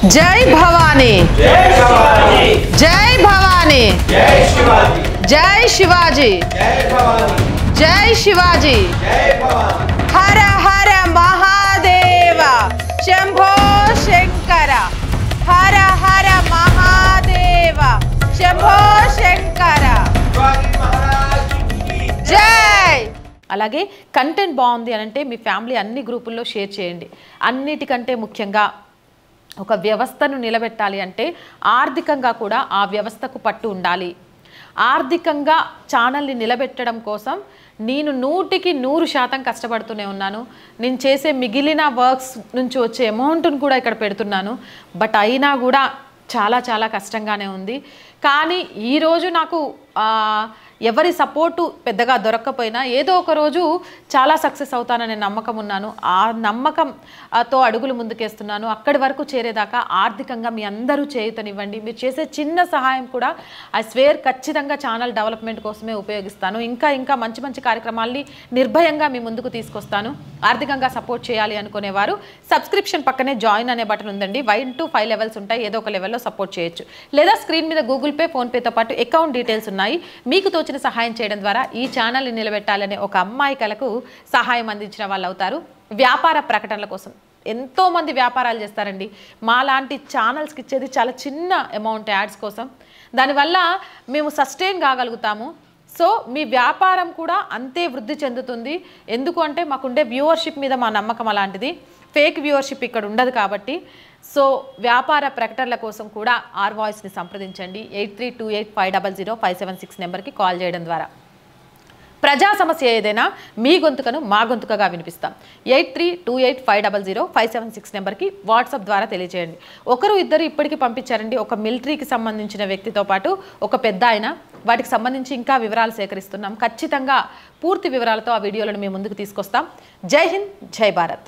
जय भवानी, जय भवानी, जय भवानी, जय शिवाजी, जय शिवाजी, जय भवानी, जय शिवाजी, जय भवानी। हर हर महादेव, शंभो शंकर, हर हर महादेव, शंभो शंकर, जय। అలాగే కంటెంట్ బాగుంది అని అంటే మీ ఫ్యామిలీ అన్ని గ్రూపుల్లో షేర్ చేయండి. అన్నిటికంటే ముఖ్యంగా ఒక వ్యవస్థను నిలబెట్టాలి అంటే ఆర్థికంగా కూడా ఆ వ్యవస్థకు పట్టు ఉండాలి. ఆర్థికంగా ఛానల్ని నిలబెట్టడం కోసం నేను 100కి 100% కష్టపడుతూనే ఉన్నాను. నేను చేసే మిగిలిన వర్క్స్ నుంచి వచ్చే అమౌంట్ను కూడా ఇక్కడ పెడుతున్నాను. బట్ అయినా కూడా చాలా కష్టంగానే ఉంది. కానీ ఈరోజు నాకు ఎవరి సపోర్టు పెద్దగా దొరక్కపోయినా ఏదో ఒక రోజు చాలా సక్సెస్ అవుతాననే నమ్మకం ఉన్నాను. ఆ నమ్మకంతో అడుగులు ముందుకేస్తున్నాను. అక్కడి వరకు చేరేదాకా ఆర్థికంగా మీ అందరూ చేయుతనివ్వండి. మీరు చేసే చిన్న సహాయం కూడా ఐ స్వేర్ ఖచ్చితంగా ఛానల్ డెవలప్మెంట్ కోసమే ఉపయోగిస్తాను. ఇంకా మంచి కార్యక్రమాల్ని నిర్భయంగా మీ ముందుకు తీసుకొస్తాను. ఆర్థికంగా సపోర్ట్ చేయాలి అనుకునేవారు సబ్స్క్రిప్షన్ పక్కనే జాయిన్ అనే బటన్ ఉందండి. 1 to 5 లెవెల్స్ ఉంటాయి. ఏదో ఒక లెవెల్లో సపోర్ట్ చేయొచ్చు. లేదా స్క్రీన్ మీద గూగుల్ పే, ఫోన్పేతో పాటు అకౌంట్ డీటెయిల్స్ ఉన్నాయి. మీకు తోచిన సహాయం చేయడం ద్వారా ఈ ఛానల్ని నిలబెట్టాలనే ఒక అమ్మాయికలకు సహాయం అందించిన వాళ్ళు అవుతారు. వ్యాపార ప్రకటనల కోసం ఎంతోమంది వ్యాపారాలు చేస్తారండి. మాలాంటి ఛానల్స్కి ఇచ్చేది చాలా చిన్న అమౌంట్ యాడ్స్ కోసం. దానివల్ల మేము సస్టైన్ కాగలుగుతాము. సో మీ వ్యాపారం కూడా అంతే వృద్ధి చెందుతుంది. ఎందుకు అంటే మాకుండే వ్యూవర్షిప్ మీద మా నమ్మకం అలాంటిది. ఫేక్ వ్యూవర్షిప్ ఇక్కడ ఉండదు కాబట్టి. సో వ్యాపార ప్రకటనల కోసం కూడా ఆర్ వాయిస్ని సంప్రదించండి. 8328500576 నెంబర్కి కాల్ చేయడం ద్వారా ప్రజా సమస్య ఏదైనా మీ గొంతుకను మా గొంతుకగా వినిపిస్తాం. 8328500576 నెంబర్కి వాట్సాప్ ద్వారా తెలియజేయండి. ఒకరు ఇద్దరు ఇప్పటికీ పంపించారండి. ఒక మిలిటరీకి సంబంధించిన వ్యక్తితో పాటు ఒక పెద్ద ఆయన. వాటికి సంబంధించి ఇంకా వివరాలు సేకరిస్తున్నాం. ఖచ్చితంగా పూర్తి వివరాలతో ఆ వీడియోలను మీ ముందుకు తీసుకొస్తాం. జై హింద్, జై భారత్.